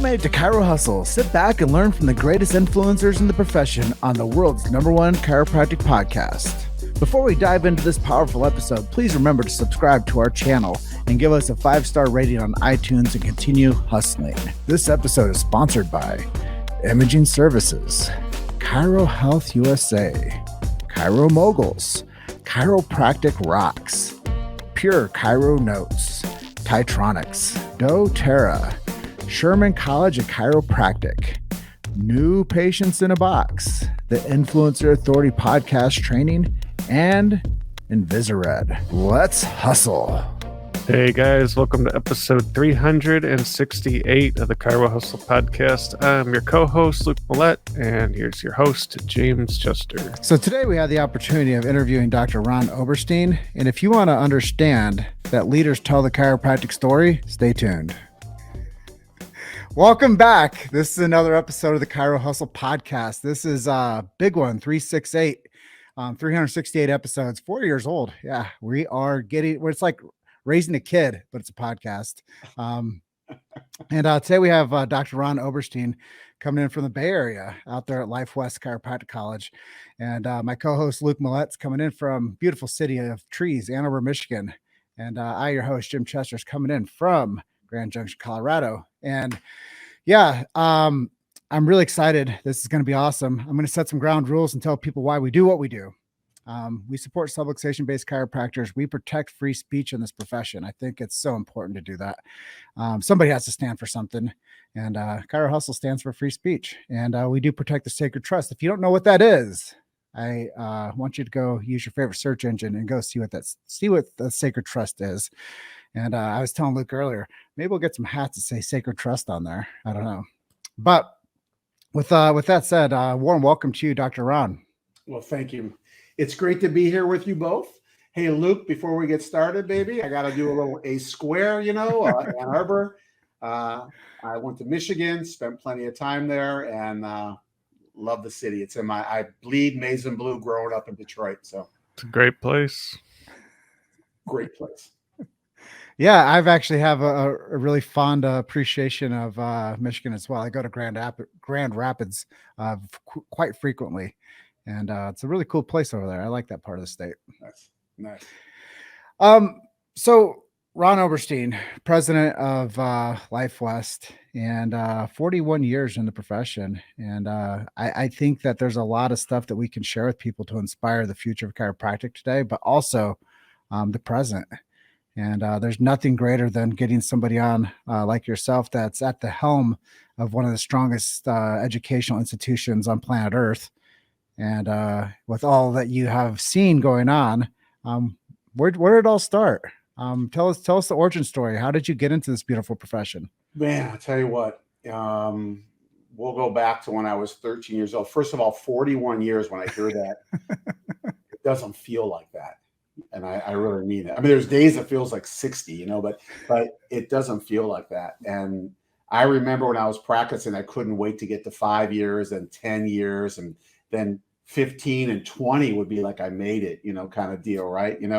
made it to Chirohustle. Sit back and learn from the greatest influencers in the profession on the world's #1 chiropractic podcast. Before we dive into this powerful episode, please remember to subscribe to our channel and give us a 5-star rating on iTunes and continue hustling. This episode is sponsored by Imaging Services, Chiro Health USA, Chiro Moguls, Chiropractic Rocks, Pure Chiro Notes, Titronics, doTERRA, Sherman College of Chiropractic, New Patients in a Box, the Influencer Authority Podcast Training, and Invisired. Let's hustle. Hey guys, welcome to episode 368 of the Chirohustle podcast. I'm your co-host, Luke Millette, and here's your host, James Chester. So today we had the opportunity of interviewing Dr. Ron Oberstein, and if you want to understand that leaders tell the chiropractic story, stay tuned. Welcome back. This is another episode of the Chirohustle podcast. This is a big one, 368, 368 episodes, 4 years old. Yeah, we are getting, it's like raising a kid, but it's a podcast. And today we have Dr. Ron Oberstein coming in from the Bay Area out there at Life Chiropractic College. And my co-host Luke Millette's coming in from beautiful city of trees, Ann Arbor, Michigan. And I, your host, Jim Chester, is coming in from Grand Junction, Colorado. And yeah, I'm really excited. This is going to be awesome. I'm going to set some ground rules and tell people why we do what we do. We support subluxation-based chiropractors. We protect free speech in this profession. I think it's so important to do that. Somebody has to stand for something, and Chirohustle stands for free speech. And we do protect the sacred trust. If you don't know what that is, I want you to go use your favorite search engine and go see what the sacred trust is. And I was telling Luke earlier, maybe we'll get some hats that say sacred trust on there. I don't know. But with that said, warm welcome to you, Dr. Ron. Well, thank you. It's great to be here with you both. Hey, Luke, before we get started, baby, I got to do a little A square, Ann Arbor. I went to Michigan, spent plenty of time there, and love the city. It's I bleed maize and blue growing up in Detroit. So it's a great place. Great place. Yeah, I've actually have a really fond appreciation of Michigan as well. I go to Grand Rapids quite frequently. And it's a really cool place over there. I like that part of the state. Nice. So Ron Oberstein, president of Life West, and 41 years in the profession. And I think that there's a lot of stuff that we can share with people to inspire the future of chiropractic today, but also the present. And there's nothing greater than getting somebody on like yourself that's at the helm of one of the strongest educational institutions on planet Earth. And with all that you have seen going on, where did it all start? Tell us the origin story. How did you get into this beautiful profession? Man, I'll tell you what, we'll go back to when I was 13 years old. First of all, 41 years, when I hear that, it doesn't feel like that. And I really mean it. I mean, there's days it feels like 60, but it doesn't feel like that. And I remember when I was practicing, I couldn't wait to get to 5 years and 10 years. And then 15 and 20 would be like I made it, kind of deal, right? And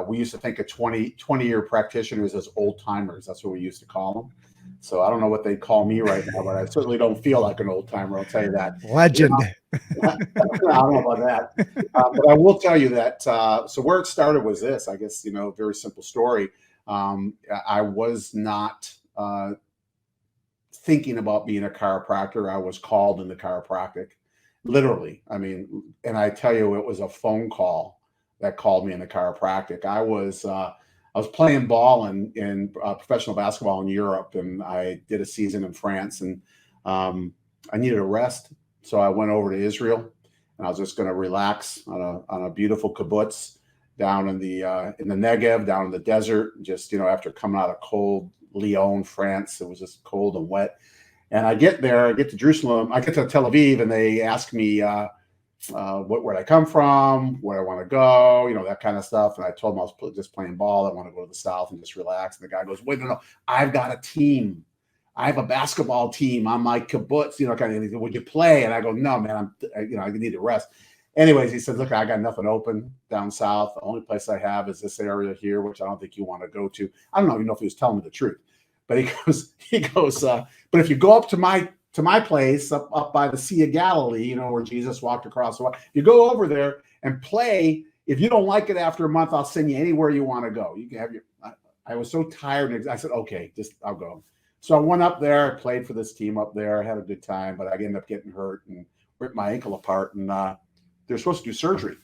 we used to think of 20-year practitioners as old timers. That's what we used to call them. So I don't know what they call me right now, but I certainly don't feel like an old timer. I'll tell you that. Legend. I don't know about that, but I will tell you that. So where it started was this. I guess very simple story. I was not thinking about being a chiropractor. I was called into chiropractic. Literally. I mean, and I tell you, it was a phone call that called me into chiropractic. I was playing ball in professional basketball in Europe, and I did a season in France, and I needed a rest. So I went over to Israel, and I was just going to relax on a beautiful kibbutz down in the Negev, down in the desert, just, after coming out of cold Lyon, France. It was just cold and wet. And I get there, I get to Jerusalem, I get to Tel Aviv, and they ask me where I come from, where I want to go, that kind of stuff. And I told them I was just playing ball. I want to go to the South and just relax. And the guy goes, wait, no, I've got a team. I have a basketball team on my kibbutz, kind of, would you play? And I go, no, man, I need to rest. Anyways, he said, look, I got nothing open down south. The only place I have is this area here, which I don't think you want to go to. I don't even know if he was telling me the truth. But he goes, but if you go up to my place up by the Sea of Galilee, where Jesus walked across the water, you go over there and play. If you don't like it after a month, I'll send you anywhere you want to go. You can have your. I was so tired. I said, okay, I'll go. So I went up there. I played for this team up there. I had a good time, but I ended up getting hurt and ripped my ankle apart. And they're supposed to do surgery,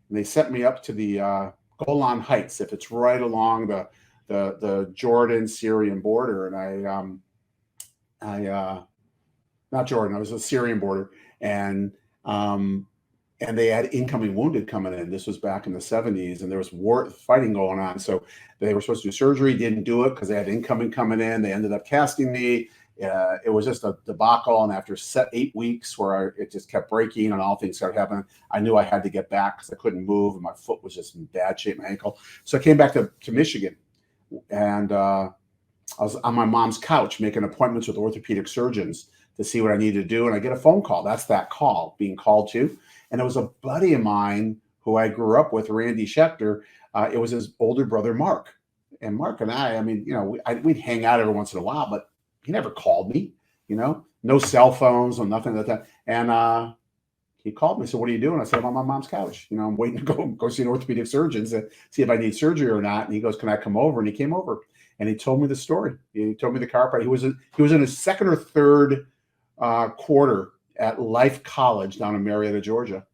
and they sent me up to the Golan Heights, if it's right along the Jordan Syrian border. And I not Jordan, I was the Syrian border, and they had incoming wounded coming in. This was back in the 70s, and there was fighting going on. So they were supposed to do surgery, didn't do it because they had incoming coming in. They ended up casting me. It was just a debacle. And after 8 weeks where it just kept breaking and all things started happening, I knew I had to get back because I couldn't move and my foot was just in bad shape, my ankle. So I came back to Michigan, and I was on my mom's couch making appointments with orthopedic surgeons to see what I needed to do. And I get a phone call. That's that call, being called to. And it was a buddy of mine who I grew up with, Randy Schechter. It was his older brother, Mark. And Mark and I mean, we'd hang out every once in a while, but he never called me, no cell phones or nothing like that. And he called me. So what are you doing? I said, I'm on my mom's couch. I'm waiting to go see an orthopedic surgeon to see if I need surgery or not. And he goes, can I come over? And he came over and he told me the story. He told me the chiropractor. He was in his second or third quarter at Life College down in Marietta, Georgia.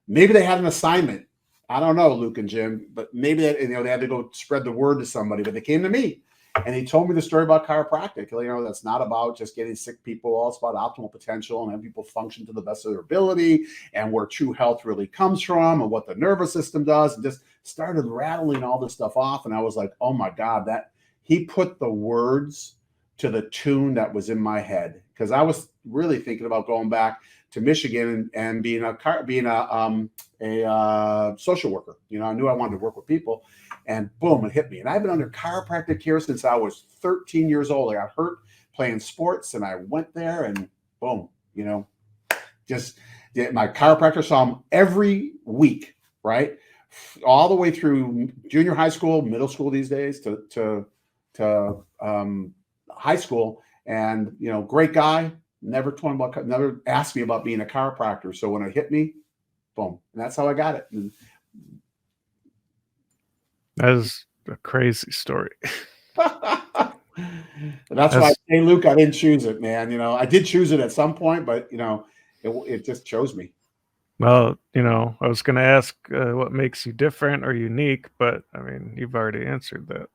Maybe they had an assignment. I don't know, Luke and Jim, but maybe they had to go spread the word to somebody, but they came to me and he told me the story about chiropractic. That's not about just getting sick people. It's about optimal potential and having people function to the best of their ability and where true health really comes from and what the nervous system does, and just started rattling all this stuff off. And I was like, oh my God, that he put the words to the tune that was in my head. Because I was really thinking about going back to Michigan and being a social worker. I knew I wanted to work with people, and boom, it hit me. And I've been under chiropractic care since I was 13 years old. I got hurt playing sports, and I went there, and boom, just my chiropractor saw him every week, right, all the way through junior high school, middle school these days to high school. And great guy, never asked me about being a chiropractor. So when it hit me, boom, and that's how I got it. And that is a crazy story. that's why I say, Luke, I didn't choose it, man. I did choose it at some point, but it just chose me. Well, I was going to ask what makes you different or unique, but I mean, you've already answered that.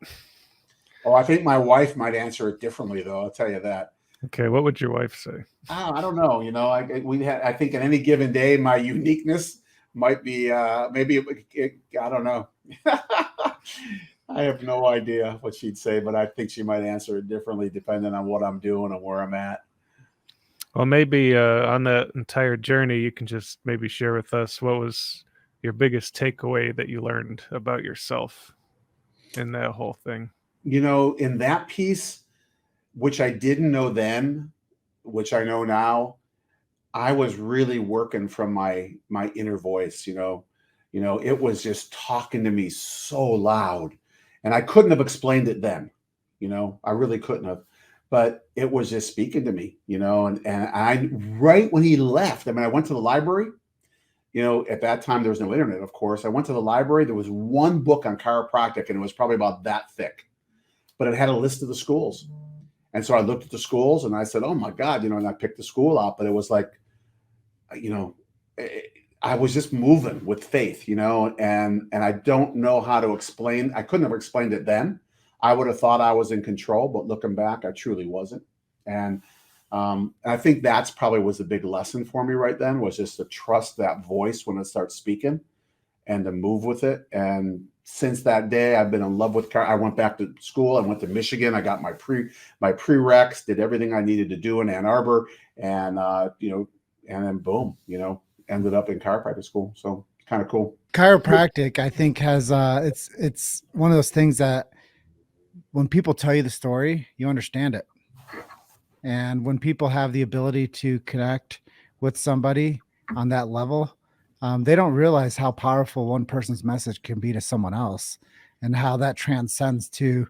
Oh, I think my wife might answer it differently, though. I'll tell you that. Okay, what would your wife say? Oh, I don't know. I think on any given day, my uniqueness might be maybe I don't know. I have no idea what she'd say, but I think she might answer it differently depending on what I'm doing and where I'm at. Well, maybe on that entire journey, you can just maybe share with us what was your biggest takeaway that you learned about yourself in that whole thing. In that piece, which I didn't know then, which I know now, I was really working from my inner voice. It was just talking to me so loud, and I couldn't have explained it then. I really couldn't have, but it was just speaking to me. And I, right when he left, I went to the library. At that time there was no internet, of course. I went to the library. There was one book on chiropractic, and it was probably about that thick, but it had a list of the schools. And so I looked at the schools and I said, oh my God, and I picked the school out, but it was like, I was just moving with faith, and I don't know how to explain. I couldn't have explained it then. I would have thought I was in control, but looking back, I truly wasn't. And I think that's probably was the big lesson for me right then, was just to trust that voice when it starts speaking and to move with it. And since that day, I've been in love with car. I went back to school. I went to Michigan. I got my prereqs, did everything I needed to do in Ann Arbor, and and then boom, ended up in chiropractic school. So kind of cool. Chiropractic, I think, has it's one of those things that when people tell you the story, you understand it. And when people have the ability to connect with somebody on that level, they don't realize how powerful one person's message can be to someone else, and how that transcends to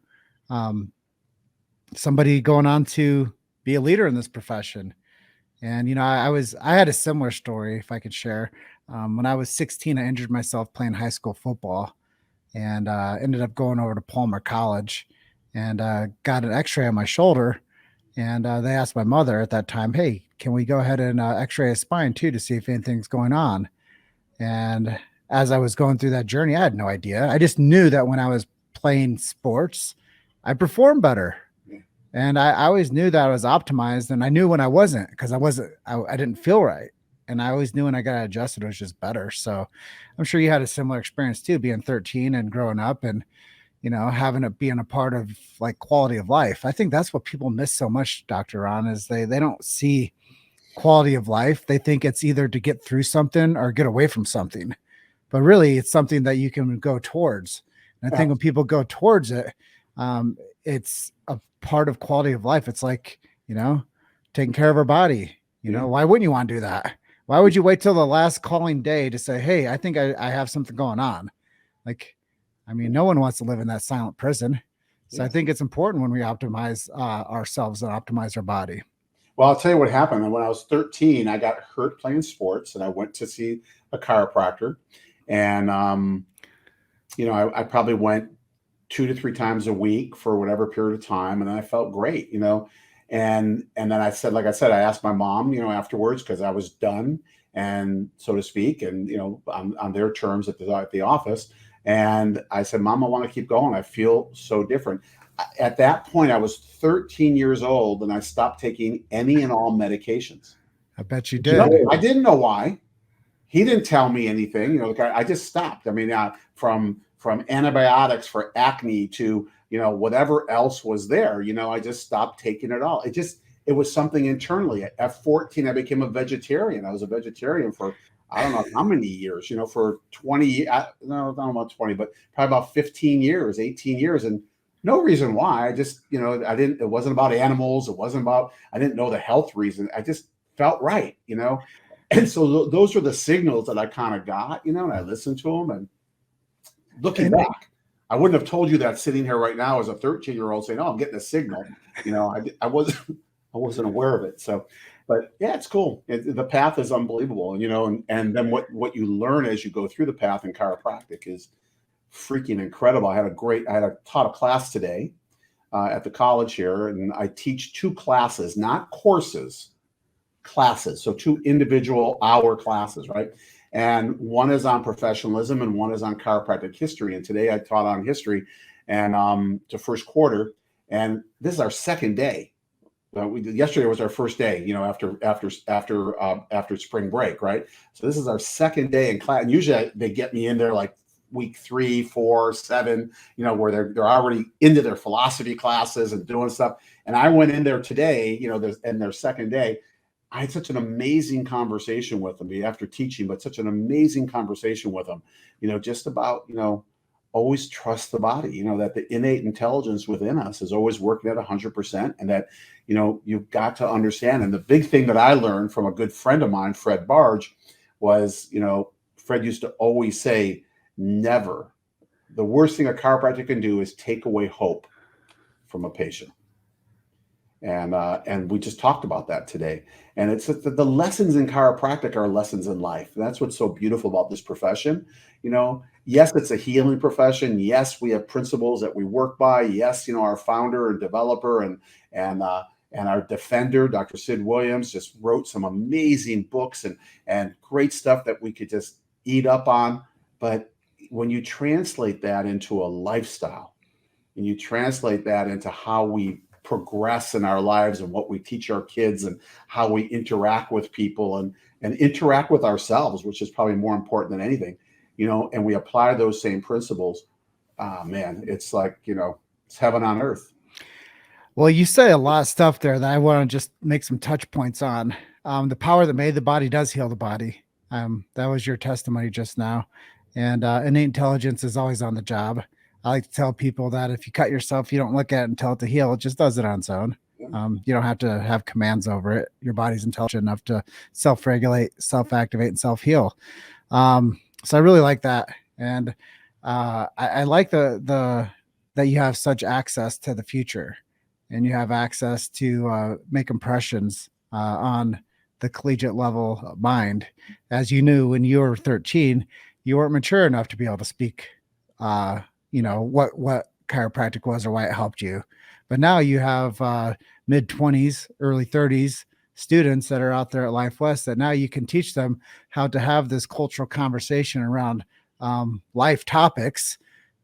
somebody going on to be a leader in this profession. And, I had a similar story, if I could share. When I was 16, I injured myself playing high school football, and ended up going over to Palmer College, and got an x-ray on my shoulder. And they asked my mother at that time, hey, can we go ahead and x-ray a spine too to see if anything's going on? And as I was going through that journey, I had no idea. I just knew that when I was playing sports, I performed better. And I always knew that I was optimized, and I knew when I wasn't, because I didn't feel right. And I always knew when I got adjusted, it was just better. So I'm sure you had a similar experience too, being 13 and growing up, and, having it being a part of like quality of life. I think that's what people miss so much, Dr. Ron, is they don't see quality of life. They think it's either to get through something or get away from something, but really it's something that you can go towards. And I think when people go towards it, it's a part of quality of life. It's like, taking care of our body. Why wouldn't you want to do that? Why would you wait till the last calling day to say, hey, I think I have something going on? No one wants to live in that silent prison. So I think it's important when we optimize ourselves and optimize our body. Well, I'll tell you what happened. When I was 13, I got hurt playing sports, and I went to see a chiropractor. And, I probably went 2 to 3 times a week for whatever period of time. And then I felt great, and then I said, like I said, I asked my mom, afterwards, because I was done, and so to speak, and, on their terms at the office. And I said, Mom, I want to keep going. I feel so different. At that point, I was 13 years old, and I stopped taking any and all medications. I bet you did. I didn't know why. He didn't tell me anything. I just stopped. From antibiotics for acne to, whatever else was there, I just stopped taking it all. It was something internally. At 14, I became a vegetarian. I was a vegetarian for, I don't know how many years, for 20, no, not about 20, but probably about 15 years, 18 years. And no reason why. I just, it wasn't about animals. I didn't know the health reason. I just felt right, And so those were the signals that I kind of got, and I listened to them. And looking back, I wouldn't have told you that sitting here right now as a 13-year-old saying, oh, I'm getting a signal. I wasn't aware of it. So, but yeah, it's cool. The path is unbelievable. And then what you learn as you go through the path in chiropractic is freaking incredible. I taught a class today at the college here, and I teach 2 classes, not courses, classes. So 2 individual hour classes, right? And one is on professionalism and one is on chiropractic history. And today I taught on history, and to first quarter. And this is our second day. Yesterday was our first day, after spring break, right? So this is our second day in class. And usually they get me in there like week 3, 4, 7, where they're already into their philosophy classes and doing stuff. And I went in there today, in their second day. I had such an amazing conversation with them after teaching, but such an amazing conversation with them, just about, always trust the body, that the innate intelligence within us is always working at 100%. And that, you've got to understand. And the big thing that I learned from a good friend of mine, Fred Barge, was, Fred used to always say, never. The worst thing a chiropractor can do is take away hope from a patient. And we just talked about that today. And it's the lessons in chiropractic are lessons in life. And that's what's so beautiful about this profession. Yes, it's a healing profession. Yes, we have principles that we work by. Yes, our founder and developer and our defender, Dr. Sid Williams, just wrote some amazing books and great stuff that we could just eat up on. But when you translate that into a lifestyle, and you translate that into how we progress in our lives and what we teach our kids and how we interact with people and interact with ourselves, which is probably more important than anything, and we apply those same principles, man, it's like, it's heaven on earth. Well, you say a lot of stuff there that I want to just make some touch points on. The power that made the body does heal the body. That was your testimony just now. And innate intelligence is always on the job. I like to tell people that if you cut yourself, you don't look at it and tell it to heal. It just does it on its own. You don't have to have commands over it. Your body's intelligent enough to self-regulate, self-activate, and self-heal. So I really like that. And I like the that you have such access to the future. and you have access to make impressions on the collegiate level mind. As you knew when you were 13, you weren't mature enough to be able to speak, what chiropractic was or why it helped you. But now you have mid 20s, early 30s students that are out there at Life West that now you can teach them how to have this cultural conversation around life topics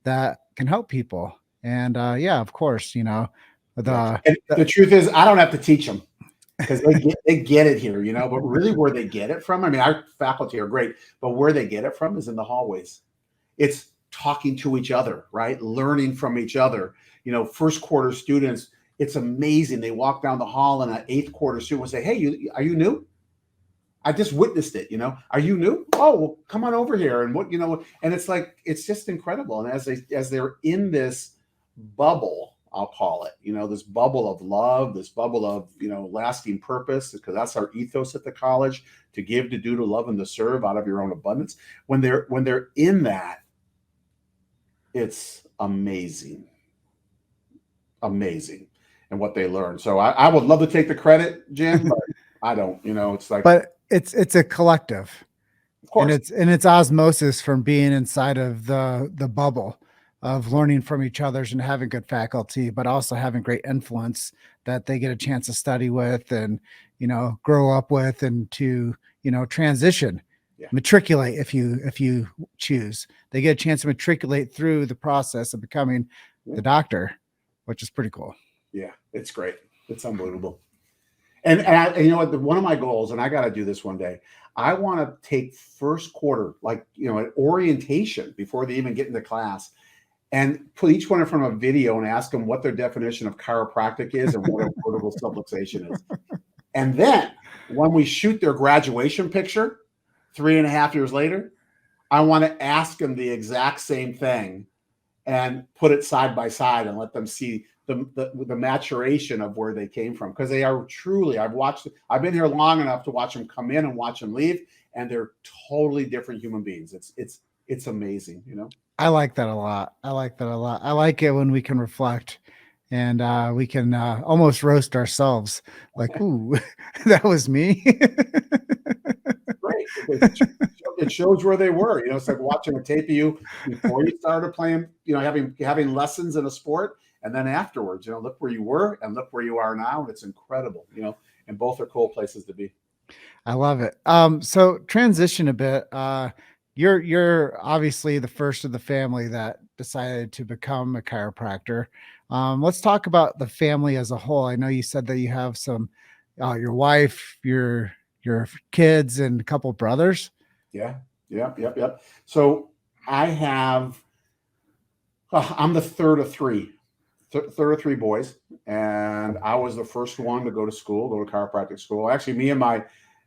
that can help people. And of course, And the truth is, I don't have to teach them because they get it here, but really where they get it from, I mean, our faculty are great, but where they get it from is in the hallways. It's talking to each other, right? Learning from each other. First quarter students, it's amazing. They walk down the hall and an 8th quarter student will say, hey, are you new? I just witnessed it, Are you new? Oh, well, come on over here. And and it's like, it's just incredible. And as they're in this bubble, I'll call it, this bubble of love, this bubble of, lasting purpose, because that's our ethos at the college, to give, to do, to love, and to serve out of your own abundance. When they're in that, it's amazing. And what they learn. So I would love to take the credit, Jim, but I don't, it's like, but it's a collective, of course. And it's osmosis from being inside of the bubble of learning from each other's and having good faculty, but also having great influence that they get a chance to study with and, grow up with and to, transition, matriculate if you choose. They get a chance to matriculate through the process of becoming the doctor, which is pretty cool. Yeah, it's great. It's unbelievable. And you know what? One of my goals, and I got to do this one day, I want to take first quarter, like, an orientation before they even get into class, and put each one in front of a video and ask them what their definition of chiropractic is and what a vertebral subluxation is. And then when we shoot their graduation picture 3.5 years later, I want to ask them the exact same thing and put it side by side and let them see the maturation of where they came from, because they are truly, I've been here long enough to watch them come in and watch them leave, and they're totally different human beings. It's amazing, I like that a lot. I like it when we can reflect and we can almost roast ourselves, like, ooh, that was me. Great. It shows where they were. It's like watching a tape of you before you started playing, having lessons in a sport, and then afterwards, look where you were and look where you are now. And it's incredible, and both are cool places to be. I love it. So transition a bit. You're obviously the first of the family that decided to become a chiropractor. Let's talk about the family as a whole. I know you said that you have some, your wife, your kids, and a couple of brothers. Yeah. So I'm the third of three boys, and I was the first one to go to chiropractic school. Actually,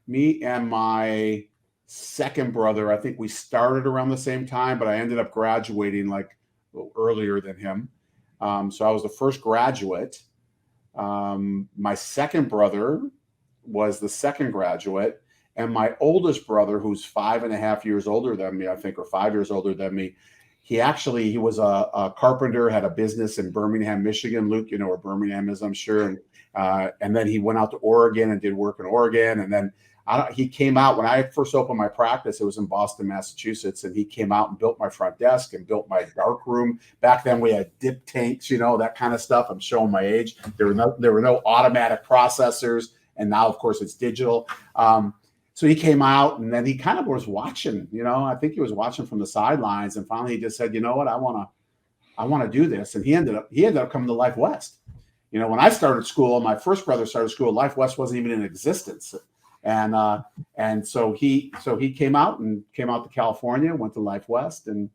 me and my second brother, I think we started around the same time, but I ended up graduating like a little earlier than him. So I was the first graduate. My second brother was the second graduate, and my oldest brother, who's 5.5 years older than me, I think, or 5 years older than me, he was a carpenter, had a business in Birmingham, Michigan. Luke, you know where Birmingham is, I'm sure. And then he went out to Oregon and did work in Oregon. And then he came out when I first opened my practice. It was in Boston, Massachusetts. And he came out and built my front desk and built my dark room. Back then we had dip tanks, that kind of stuff. I'm showing my age. There were no automatic processors. And now, of course, it's digital. So he came out, and then he kind of was watching, I think he was watching from the sidelines, and finally he just said, you know what, I want to do this. And he ended up coming to Life West. When I started school, my first brother started school, Life West wasn't even in existence. And so he came out to California, went to Life West, and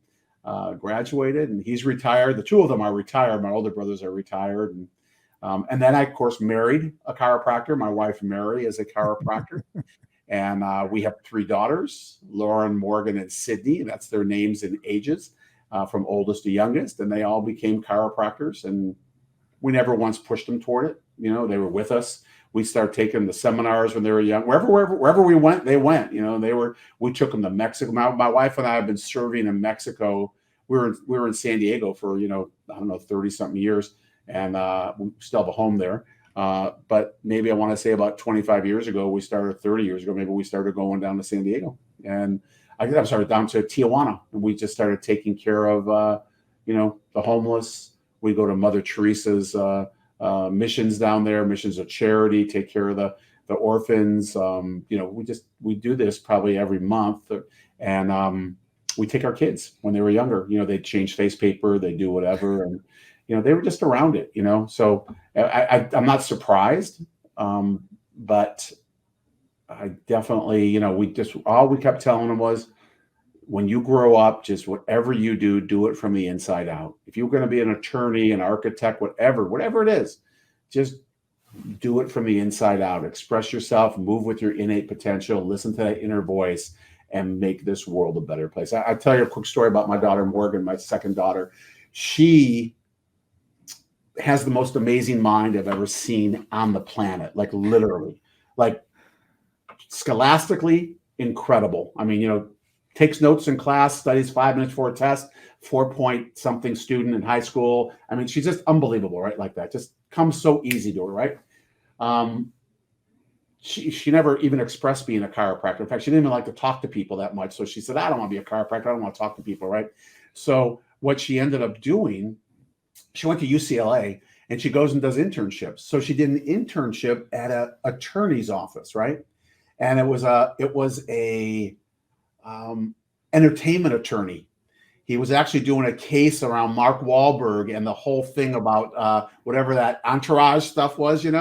graduated, and he's retired. The two of them are retired. My older brothers are retired. And then I, of course, married a chiropractor. My wife, Mary, is a chiropractor. And we have 3 daughters, Lauren, Morgan, and Sydney. That's their names and ages, from oldest to youngest. And they all became chiropractors. And we never once pushed them toward it. They were with us. We started taking the seminars when they were young. Wherever we went, they went. We took them to Mexico. My wife and I have been serving in Mexico. We were in San Diego for 30-something years. and we still have a home there. But maybe I want to say about 25 years ago, we started 30 years ago, maybe we started going down to San Diego, and I'm sorry, down to Tijuana, and we just started taking care of, the homeless. We go to Mother Teresa's missions down there, missions of charity, take care of the orphans. We do this probably every month, and we take our kids when they were younger. They change face paper, they do whatever, and they were just around it. So I'm not surprised, but I definitely, all we kept telling them was, when you grow up, just whatever you do it from the inside out. If you're going to be an attorney, an architect, whatever it is, just do it from the inside out. Express yourself, move with your innate potential, listen to that inner voice, and make this world a better place. I'll tell you a quick story about my daughter, Morgan, my second daughter. She has the most amazing mind I've ever seen on the planet, like literally, like scholastically incredible. I mean, takes notes in class, studies 5 minutes for a test, 4-point something student in high school. I mean, she's just unbelievable, right? Like that, just comes so easy to her, right? She never even expressed being a chiropractor. In fact, she didn't even like to talk to people that much. So she said, I don't want to be a chiropractor. I don't want to talk to people, right? So what she ended up doing, she went to UCLA and she goes and does internships. So she did an internship at an attorney's office, right? And it was a entertainment attorney. He was actually doing a case around Mark Wahlberg and the whole thing about whatever that Entourage stuff was. It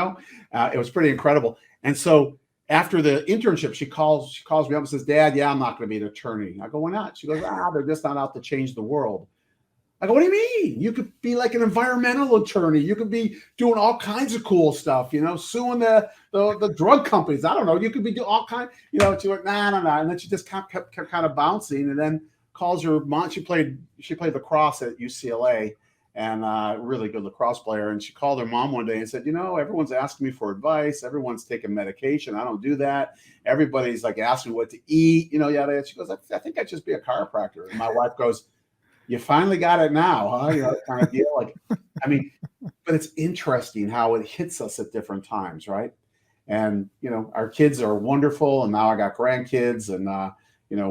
was pretty incredible. And so after the internship, she calls me up and says, Dad, I'm not going to be an attorney. I go, why not? She goes, they're just not out to change the world. I go, what do you mean? You could be like an environmental attorney. You could be doing all kinds of cool stuff, suing the drug companies. I don't know. You could be doing all kinds, she went, nah. And then she just kept kind of bouncing, and then calls her mom. She played lacrosse at UCLA, and really good lacrosse player. And she called her mom one day and said, everyone's asking me for advice. Everyone's taking medication. I don't do that. Everybody's like asking what to eat, yada. She goes, I think I'd just be a chiropractor. And my wife goes, you finally got it now, huh? Kind of deal. Like, I mean, but it's interesting how it hits us at different times, right? And our kids are wonderful, and now I got grandkids, and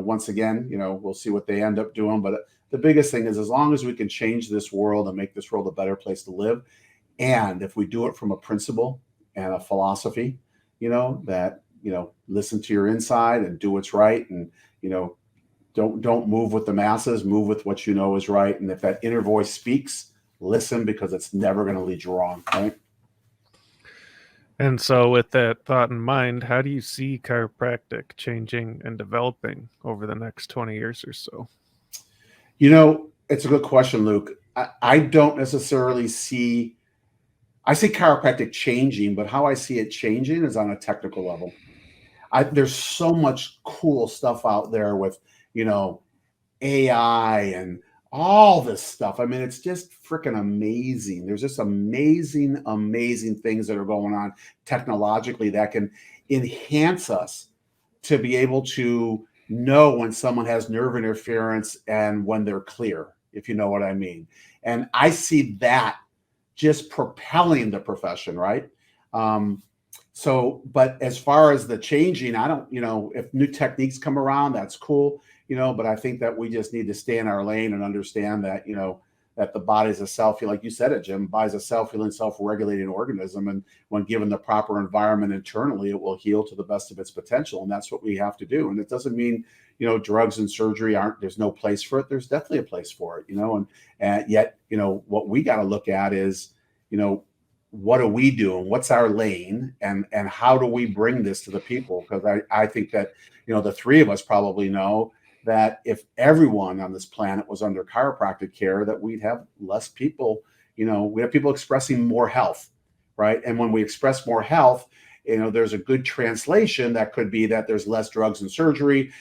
once again, we'll see what they end up doing. But the biggest thing is, as long as we can change this world and make this world a better place to live, and if we do it from a principle and a philosophy, that listen to your inside and do what's right, and don't move with the masses, move with what you know is right. And if that inner voice speaks, listen, because it's never going to lead you wrong, right? And so with that thought in mind, how do you see chiropractic changing and developing over the next 20 years or so? It's a good question, Luke. I don't necessarily see chiropractic changing, but how I see it changing is on a technical level. There's so much cool stuff out there with, AI and all this stuff. I mean, it's just freaking amazing. There's just amazing things that are going on technologically that can enhance us to be able to know when someone has nerve interference and when they're clear, if you know what I mean. And I see that just propelling the profession, right? But as far as the changing, I don't, if new techniques come around, that's cool, but I think that we just need to stay in our lane and understand that, that the body's a like you said it, Jim, body's a self-healing, self-regulating organism. And when given the proper environment internally, it will heal to the best of its potential. And that's what we have to do. And it doesn't mean, drugs and surgery there's no place for it. There's definitely a place for it, and yet, what we got to look at is, what are we doing? What's our lane? And how do we bring this to the people? Because I think that, the three of us probably know that if everyone on this planet was under chiropractic care, that we'd have less people, we have people expressing more health, right? And when we express more health, there's a good translation that could be that there's less drugs and surgery,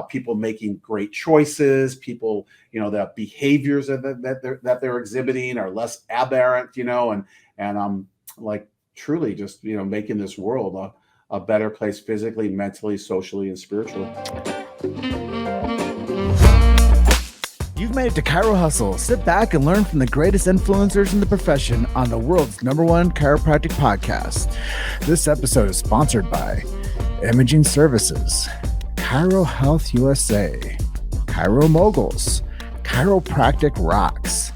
people making great choices, people, the behaviors that they're exhibiting are less aberrant, and like truly just, making this world a better place physically, mentally, socially, and spiritually. You've made it to Chiro Hustle. Sit back and learn from the greatest influencers in the profession on the world's #1 chiropractic podcast. This episode is sponsored by Imaging Services, Chiro Health USA, Chiro Moguls, Chiropractic Rocks,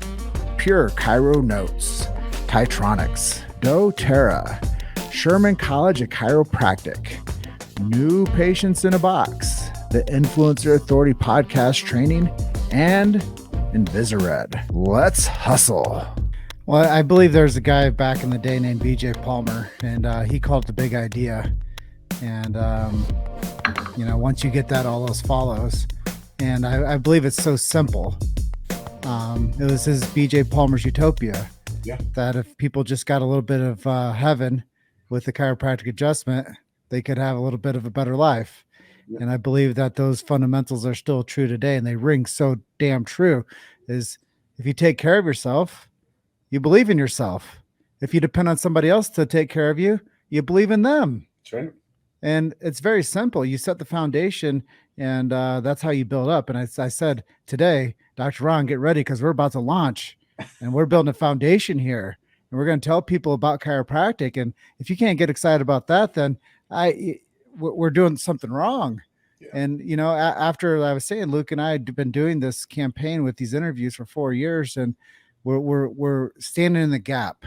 Pure Chiro Notes, Titronics, doTERRA, Sherman College of Chiropractic, New Patients in a Box, the Influencer Authority Podcast Training, and Invisired. Let's hustle. Well, I believe there's a guy back in the day named BJ Palmer, and he called it the big idea. And, once you get that, all those follows. And I believe it's so simple. It was his BJ Palmer's Utopia. Yeah. That if people just got a little bit of heaven with the chiropractic adjustment, they could have a little bit of a better life. Yeah. And I believe that those fundamentals are still true today, and they ring so damn true. Is if you take care of yourself, you believe in yourself. If you depend on somebody else to take care of you, you believe in them. That's right. And it's very simple. You set the foundation, and that's how you build up. And I said today, Dr. Ron, get ready because we're about to launch, and we're building a foundation here, and we're going to tell people about chiropractic. And if you can't get excited about that, then we're doing something wrong. Yeah. And, after I was saying, Luke and I had been doing this campaign with these interviews for 4 years, and we're standing in the gap.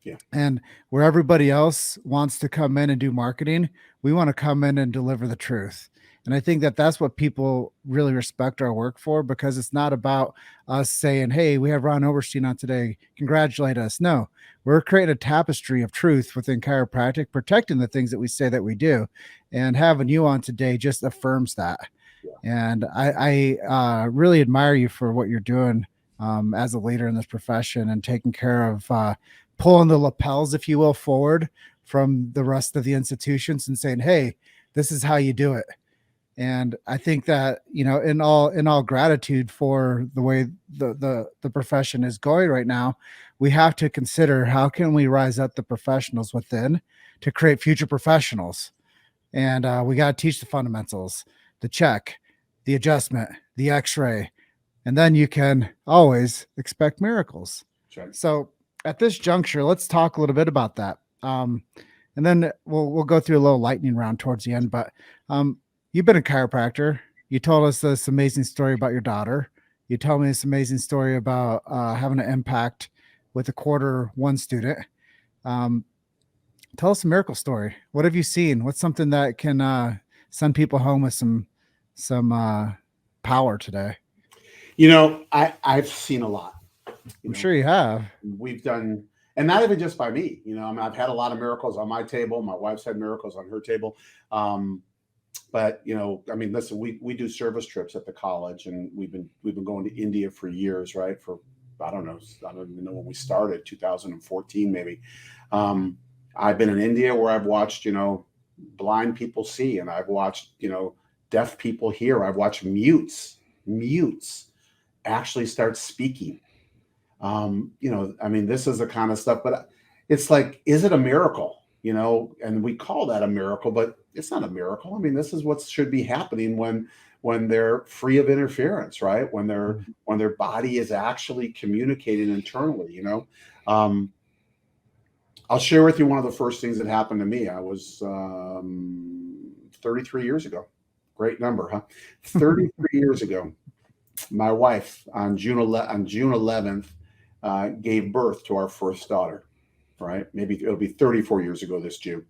Yeah. And where everybody else wants to come in and do marketing, we want to come in and deliver the truth. And I think that that's what people really respect our work for, because it's not about us saying, hey, we have Ron Oberstein on today, congratulate us. No, we're creating a tapestry of truth within chiropractic, protecting the things that we say that we do. And having you on today just affirms that. Yeah. And I really admire you for what you're doing as a leader in this profession, and taking care of pulling the lapels, if you will, forward from the rest of the institutions and saying, hey, this is how you do it. And I think that, in all gratitude for the way the profession is going right now, we have to consider how can we rise up the professionals within to create future professionals. And we got to teach the fundamentals, the check, the adjustment, the x-ray, and then you can always expect miracles. Sure. So at this juncture, let's talk a little bit about that. And then we'll go through a little lightning round towards the end, but you've been a chiropractor. You told us this amazing story about your daughter. You told me this amazing story about having an impact with a Q1 student. Tell us a miracle story. What have you seen? What's something that can send people home with some power today? I've seen a lot. I'm sure you have. We've done, and not even just by me. I've had a lot of miracles on my table. My wife's had miracles on her table. But listen, we do service trips at the college, and we've been going to India for years, right? For I don't even know when we started, 2014 maybe. I've been in India where I've watched blind people see, and I've watched deaf people hear. I've watched mutes actually start speaking. This is the kind of stuff, but it's like, is it a miracle? And we call that a miracle, but it's not a miracle. This is what should be happening when they're free of interference, right? When their body is actually communicating internally, I'll share with you one of the first things that happened to me. I was 33 years ago. Great number, huh? 33 years ago, my wife on June 11th gave birth to our first daughter. Right? Maybe it'll be 34 years ago this June.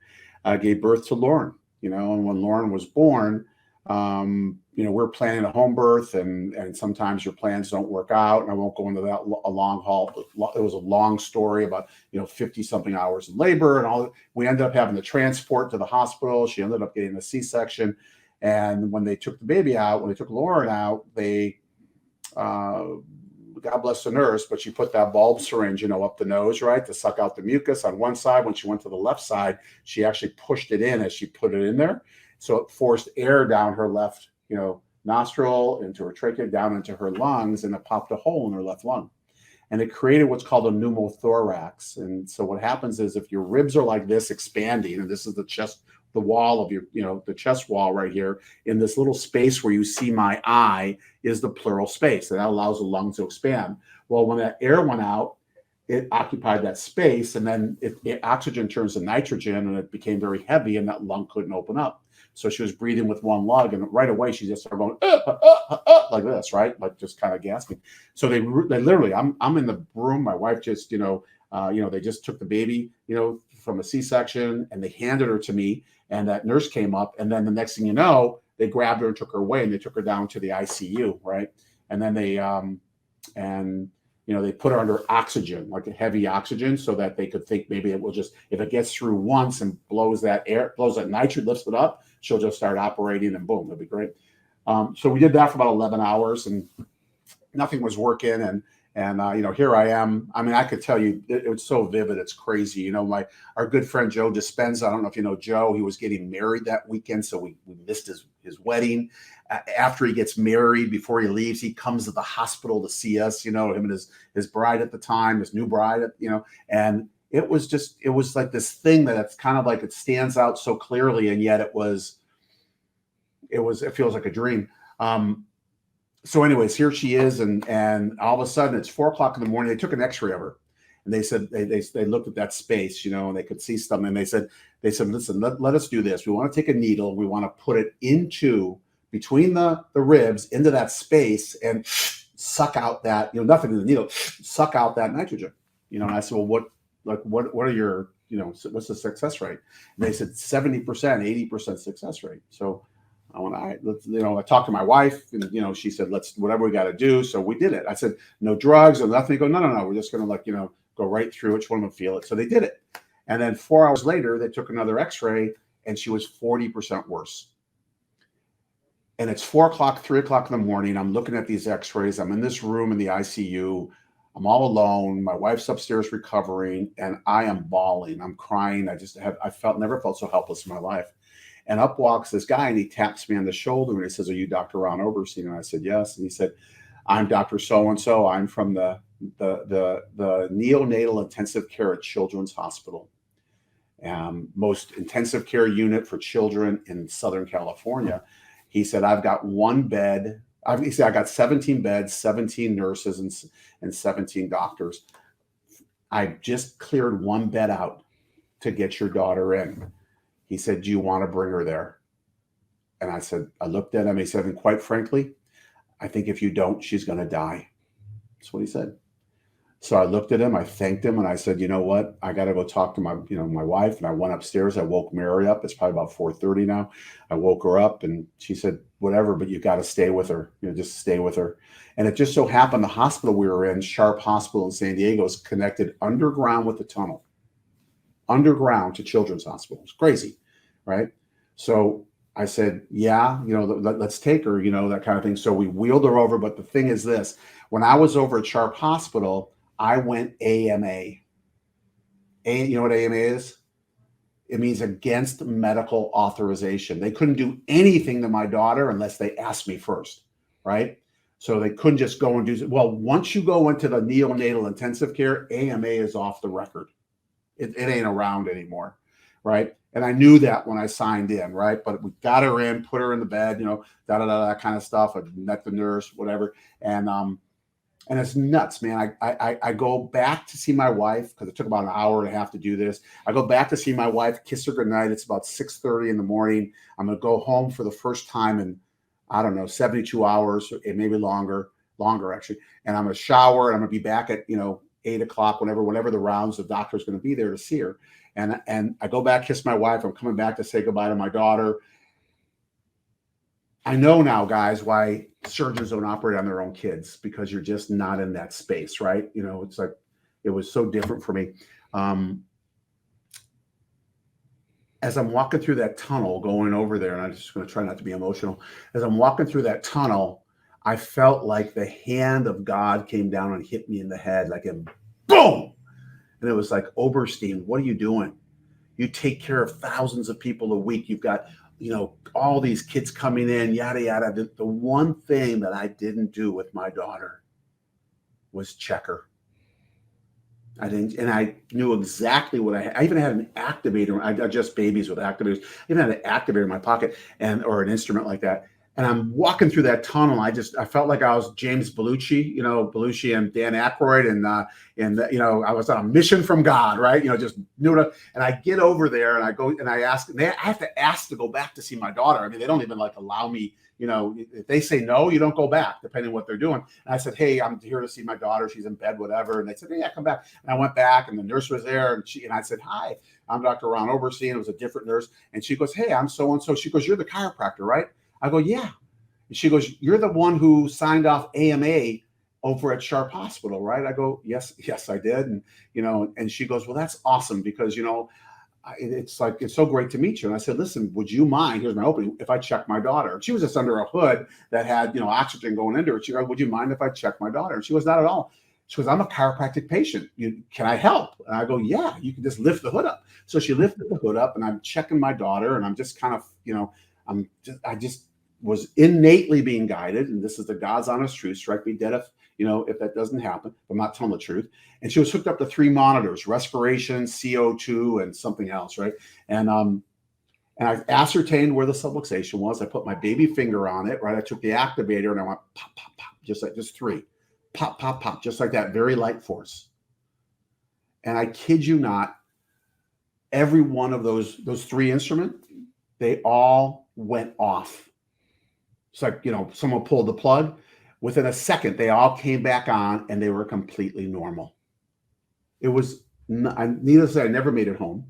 Gave birth to Lauren, and when Lauren was born, we're planning a home birth, and sometimes your plans don't work out. And I won't go into that a long haul. It was a long story about 50 something hours in labor and all. We ended up having to transport to the hospital. She ended up getting a C-section, and when they took the baby out, when they took Lauren out, they God bless the nurse, but she put that bulb syringe, up the nose, right, to suck out the mucus on one side. When she went to the left side, she actually pushed it in as she put it in there. So it forced air down her left, nostril, into her trachea, down into her lungs, and it popped a hole in her left lung. And it created what's called a pneumothorax. And so what happens is if your ribs are like this expanding, and this is the the wall of your, the chest wall right here, in this little space where you see my eye is the pleural space, and that allows the lungs to expand. Well, when that air went out, it occupied that space, and then oxygen turns to nitrogen, and it became very heavy, and that lung couldn't open up. So she was breathing with one lung, and right away she just started going like this, right? Like just kind of gasping. So they literally, I'm in the room. My wife just, they just took the baby, from a C-section, and they handed her to me, and that nurse came up, and then the next thing you know, they grabbed her and took her away, and they took her down to the ICU, right? And then they they put her under oxygen, like a heavy oxygen, so that they could think maybe it will just, if it gets through once and blows that nitrogen, lifts it up, she'll just start operating, and boom, it'll be great. So we did that for about 11 hours, and nothing was working. And here I am. I mean, I could tell you, it was so vivid. It's crazy. Our good friend Joe Dispenza, I don't know if you know Joe, he was getting married that weekend. So we missed his wedding. After he gets married, before he leaves, he comes to the hospital to see us, him and his bride at the time, his new bride, and it was like this thing that it's kind of like, it stands out so clearly. And yet it feels like a dream. So anyways, here she is. And all of a sudden it's 4:00 in the morning. They took an x-ray of her, and they said, they looked at that space, and they could see something. And they said, listen, let us do this. We want to take a needle. We want to put it into between the ribs, into that space, and suck out that, nothing in the needle, suck out that nitrogen. And I said, well, what are your, what's the success rate? And they said 70%, 80% success rate. So I went, all right, I talked to my wife, and, she said, let's, whatever we got to do. So we did it. I said, no drugs or nothing. They go, no. We're just going to go right through it. Each one of them feel it. So they did it. And then 4 hours later, they took another x-ray, and she was 40% worse. And it's 4:00, 3:00 in the morning. I'm looking at these x-rays. I'm in this room in the ICU. I'm all alone. My wife's upstairs recovering, and I am bawling. I'm crying. Never felt so helpless in my life. And up walks this guy, and he taps me on the shoulder, and he says, are you Dr. Ron Oberstein? And I said, yes. And he said, I'm Dr. So-and-so. I'm from the neonatal intensive care at Children's Hospital, most intensive care unit for children in Southern California. He said, I've got one bed. He said, I got 17 beds, 17 nurses, and 17 doctors. I just cleared one bed out to get your daughter in. He said, do you want to bring her there? And I said, I looked at him. He said, and quite frankly, I think if you don't, she's going to die. That's what he said. So I looked at him, I thanked him, and I said, you know what? I got to go talk to my wife. And I went upstairs. I woke Mary up. It's probably about 4:30 now. I woke her up, and she said, whatever, but you got to stay with her. Just stay with her. And it just so happened the hospital we were in, Sharp Hospital in San Diego, is connected underground with the tunnel, underground to Children's Hospital. It's crazy, right? So I said, yeah, let's take her, that kind of thing. So we wheeled her over. But the thing is this, when I was over at Sharp Hospital, I went AMA. You know what AMA is? It means against medical authorization. They couldn't do anything to my daughter unless they asked me first, right? So they couldn't just go and do it. Well, once you go into the neonatal intensive care, AMA is off the record. It ain't around anymore, right? And I knew that when I signed in, right? But we got her in, put her in the bed, that kind of stuff. I met the nurse, whatever. And it's nuts, man. I go back to see my wife because it took about an hour and a half to do this. I go back to see my wife, kiss her goodnight. It's about 6:30 in the morning. I'm going to go home for the first time in, 72 hours, maybe longer actually. And I'm going to shower, and I'm going to be back at, 8 o'clock, whenever the rounds, the doctor's going to be there to see her. And I go back, kiss my wife. I'm coming back to say goodbye to my daughter. I know now, guys, why surgeons don't operate on their own kids, because you're just not in that space, right? It's like, it was so different for me. As I'm walking through that tunnel going over there, and I'm just going to try not to be emotional. As I'm walking through that tunnel, I felt like the hand of God came down and hit me in the head, like a boom. And it was like, Oberstein, what are you doing? You take care of thousands of people a week. You've got, all these kids coming in, yada, yada. The one thing that I didn't do with my daughter was check her. I didn't, and I knew exactly what I had. I even had an activator. I adjust babies with activators. I even had an activator in my pocket or an instrument like that. And I'm walking through that tunnel. I felt like I was James Belushi, Belushi and Dan Aykroyd. I was on a mission from God, right? Just knew it. And I get over there and I go and I ask, and I have to ask to go back to see my daughter. I mean, they don't even allow me. If they say no, you don't go back, depending on what they're doing. And I said, hey, I'm here to see my daughter. She's in bed, whatever. And they said, hey, yeah, come back. And I went back, and the nurse was there, and I said, hi, I'm Dr. Ron Oberstein. It was a different nurse. And she goes, hey, I'm so-and-so. She goes, you're the chiropractor, right? I go, yeah. And she goes, you're the one who signed off AMA over at Sharp Hospital, right? I go, yes, I did. And, and she goes, well, that's awesome because, it's so great to meet you. And I said, listen, would you mind, here's my opening, if I check my daughter? She was just under a hood that had, oxygen going into it. She goes, would you mind if I check my daughter? And she goes, not at all. She goes, I'm a chiropractic patient. Can I help? And I go, yeah, you can just lift the hood up. So she lifted the hood up and I'm checking my daughter and I'm just kind of, I just was innately being guided. And this is the God's honest truth. Strike me dead if that doesn't happen. I'm not telling the truth. And she was hooked up to 3 monitors: respiration, CO2, and something else, right? And I ascertained where the subluxation was. I put my baby finger on it, right? I took the activator and I went pop, pop, pop, just 3. Pop, pop, pop, just like that, very light force. And I kid you not, every one of those 3 instruments, they all went off. It's like, someone pulled the plug. Within a second, they all came back on and they were completely normal. It was, needless to say, I never made it home.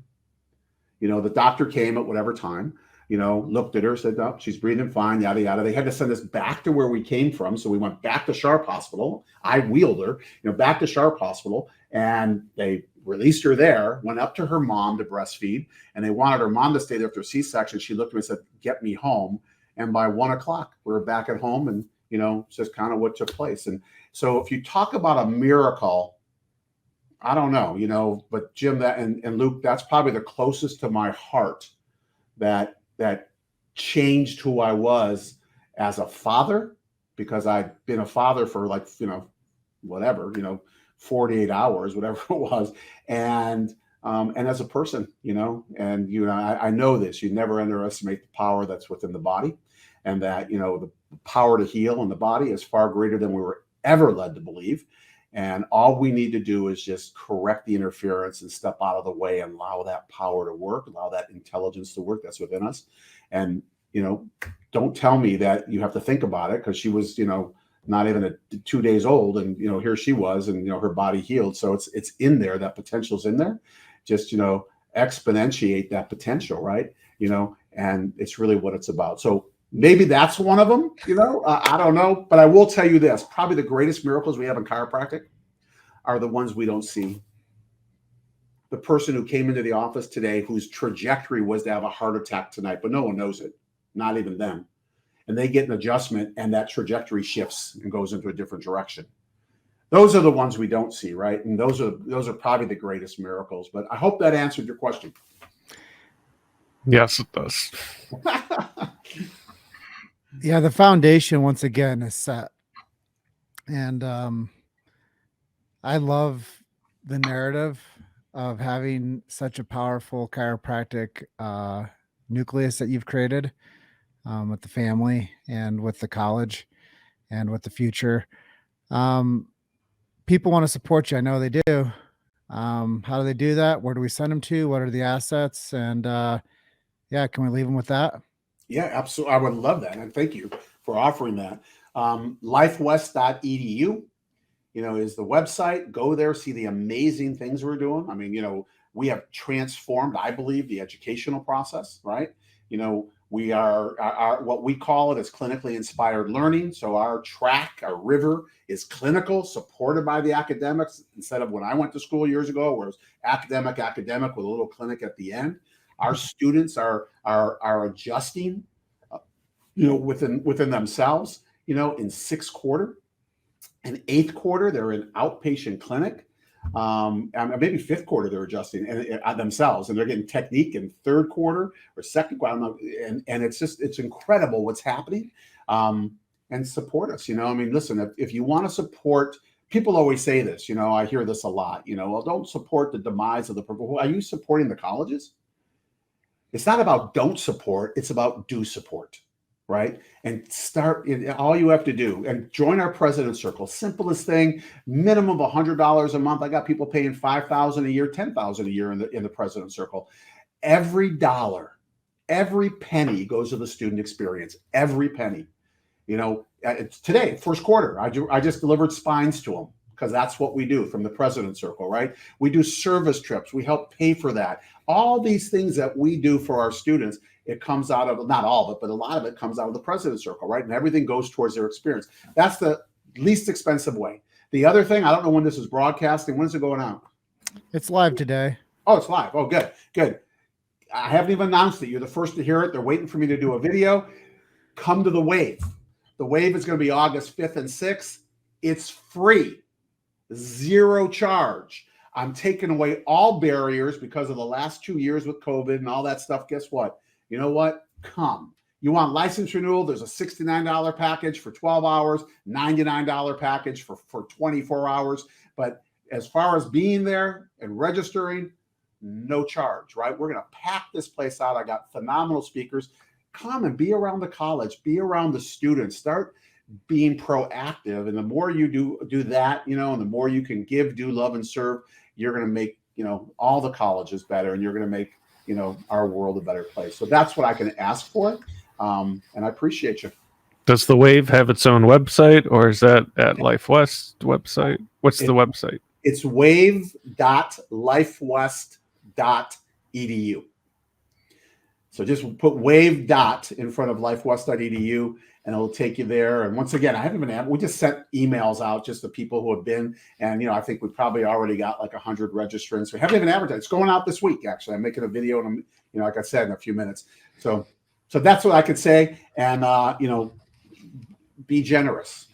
The doctor came at whatever time, looked at her, said, no, she's breathing fine, yada, yada. They had to send us back to where we came from. So we went back to Sharp Hospital. I wheeled her, back to Sharp Hospital, and they released her there, went up to her mom to breastfeed, and they wanted her mom to stay there after C-section. She looked at me and said, get me home. And by 1 o'clock, we were back at home, and it's just kind of what took place. And so if you talk about a miracle, I don't know, but Jim, that and Luke, that's probably the closest to my heart that changed who I was as a father, because I'd been a father for 48 hours, whatever it was. And as a person, and, I know this, you never underestimate the power that's within the body, and that, the power to heal in the body is far greater than we were ever led to believe. And all we need to do is just correct the interference and step out of the way and allow that power to work, allow that intelligence to work that's within us. And, don't tell me that you have to think about it, because she was, not even 2 days old, and, here she was, and, her body healed. So it's in there, that potential's in there. Just, exponentiate that potential, right? And it's really what it's about. So maybe that's one of them, I don't know, but I will tell you this, probably the greatest miracles we have in chiropractic are the ones we don't see. The person who came into the office today, whose trajectory was to have a heart attack tonight, but no one knows it, not even them. And they get an adjustment and that trajectory shifts and goes into a different direction. Those are the ones we don't see, right? And those are probably the greatest miracles. But I hope that answered your question. Yes, it does. Yeah, the foundation once again is set. And I love the narrative of having such a powerful chiropractic nucleus that you've created with the family and with the college and with the future. People want to support you. I know they do. How do they do that? Where do we send them to? What are the assets? And can we leave them with that? Yeah, absolutely. I would love that. And thank you for offering that. Lifewest.edu, is the website. Go there, see the amazing things we're doing. I mean, we have transformed, I believe, the educational process, right? We are what we call it is clinically inspired learning. So our river is clinical, supported by the academics, instead of when I went to school years ago, where it was academic with a little clinic at the end. Our students are adjusting, within themselves, in 6th quarter. And 8th quarter, they're in outpatient clinic. And maybe 5th quarter, they're adjusting themselves, and they're getting technique in 3rd quarter or 2nd quarter. And it's incredible what's happening. And support us. Listen, if you want to support people always say this, I hear this a lot, well, don't support the demise of the Are you supporting the colleges? It's not about don't support, it's about do support, right? And all you have to do, and join our President Circle. Simplest thing, minimum of $100 a month. I got people paying $5,000 a year, $10,000 a year in the President Circle. Every dollar, every penny goes to the student experience. Every penny. It's today, first quarter, I just delivered spines to them because that's what we do from the President Circle, right? We do service trips. We help pay for that. All these things that we do for our students, it comes out of, not all of it, but a lot of it comes out of the President Circle, right? And everything goes towards their experience. That's the least expensive way. The other thing, I don't know when this is broadcasting. When's it going out? It's live today. Oh, it's live. Oh, good, good. I haven't even announced it. You're the first to hear it. They're waiting for me to do a video. Come to the Wave. The Wave is going to be August 5th and 6th. It's free, zero charge. I'm taking away all barriers because of the last 2 years with COVID and all that stuff. Guess what? You know what? Come. You want license renewal? There's a $69 package for 12 hours, $99 package for 24 hours. But as far as being there and registering, no charge, right? We're going to pack this place out. I got phenomenal speakers. Come and be around the college, be around the students, start being proactive. And the more you do that, and the more you can give, do, love, and serve, you're going to make, all the colleges better, and you're going to make, our world a better place. So that's what I can ask for. And I appreciate you. Does the Wave have its own website, or is that at Life West website? What's the website? It's wave.lifewest.edu. So just put wave dot in front of lifewest.edu and it'll take you there. And once again, we just sent emails out just to people who have been, and, I think we probably already got like 100 registrants. We haven't even advertised. It's going out this week, actually. I'm making a video, and I'm, like I said, in a few minutes. So that's what I could say. And, be generous.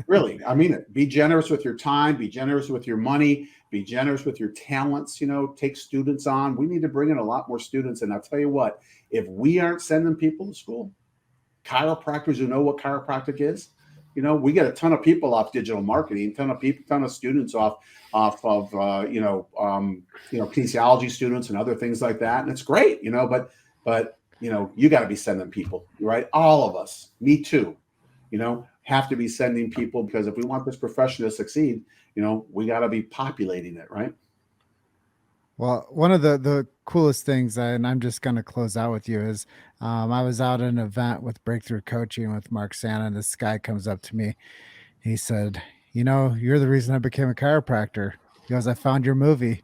Really, I mean it. Be generous with your time. Be generous with your money. Be generous with your talents. Take students on. We need to bring in a lot more students. And I'll tell you what, if we aren't sending people to school, chiropractors who know what chiropractic is, we get a ton of people off digital marketing, ton of students off of kinesiology students and other things like that. And it's great, but you got to be sending people, right? All of us, me too, have to be sending people, because if we want this profession to succeed, we got to be populating it, right? Well, one of the coolest things, and I'm just going to close out with you, is I was out at an event with Breakthrough Coaching with Mark Santa, and this guy comes up to me. He said, you're the reason I became a chiropractor. He goes, I found your movie.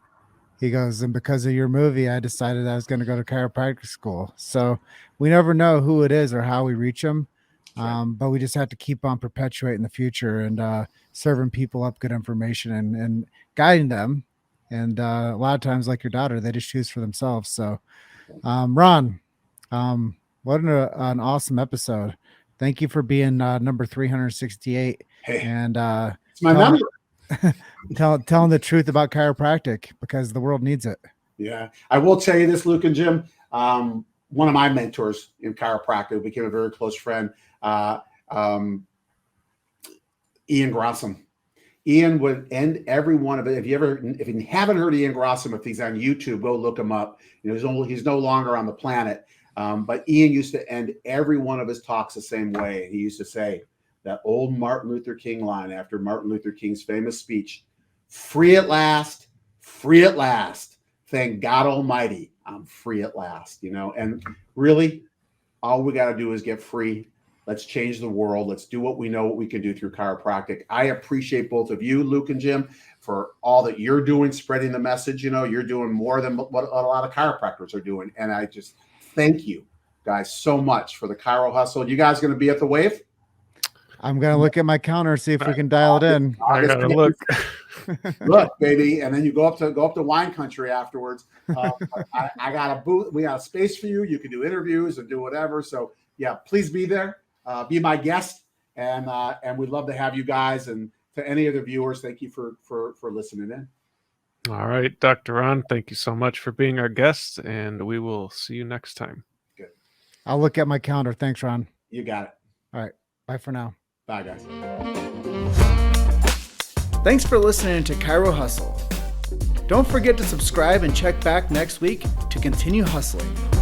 He goes, and because of your movie, I decided I was going to go to chiropractic school. So we never know who it is or how we reach them. But we just have to keep on perpetuating the future and serving people up good information and guiding them. And a lot of times, like your daughter, they just choose for themselves. So, Ron, what an awesome episode. Thank you for being number 368. Hey, and it's my number. telling the truth about chiropractic, because the world needs it. Yeah. I will tell you this, Luke and Jim. One of my mentors in chiropractic became a very close friend, Ian Grossman. Ian would end every one of it. If you haven't heard Ian Grossman, if he's on YouTube, go look him up. He's no longer on the planet. But Ian used to end every one of his talks the same way. He used to say that old Martin Luther King line after Martin Luther King's famous speech: "Free at last, free at last. Thank God Almighty, I'm free at last." And really, all we got to do is get free. Let's change the world. Let's do what we know what we can do through chiropractic. I appreciate both of you, Luke and Jim, for all that you're doing, spreading the message. You're doing more than what a lot of chiropractors are doing. And I just thank you guys so much for the Chiro Hustle. You guys going to be at the Wave? I'm going to look at my counter, see if we can dial it in. I gotta look. Look, baby. And then you go up to wine country afterwards. I got a booth. We got a space for you. You can do interviews and do whatever. So yeah, please be there. Be my guest, and we'd love to have you guys. And to any of the viewers, thank you for listening in. All right, Dr. Ron, thank you so much for being our guest, and we will see you next time. Good. I'll look at my calendar. Thanks, Ron. You got it. All right. Bye for now. Bye, guys. Thanks for listening to Chiro Hustle. Don't forget to subscribe and check back next week to continue hustling.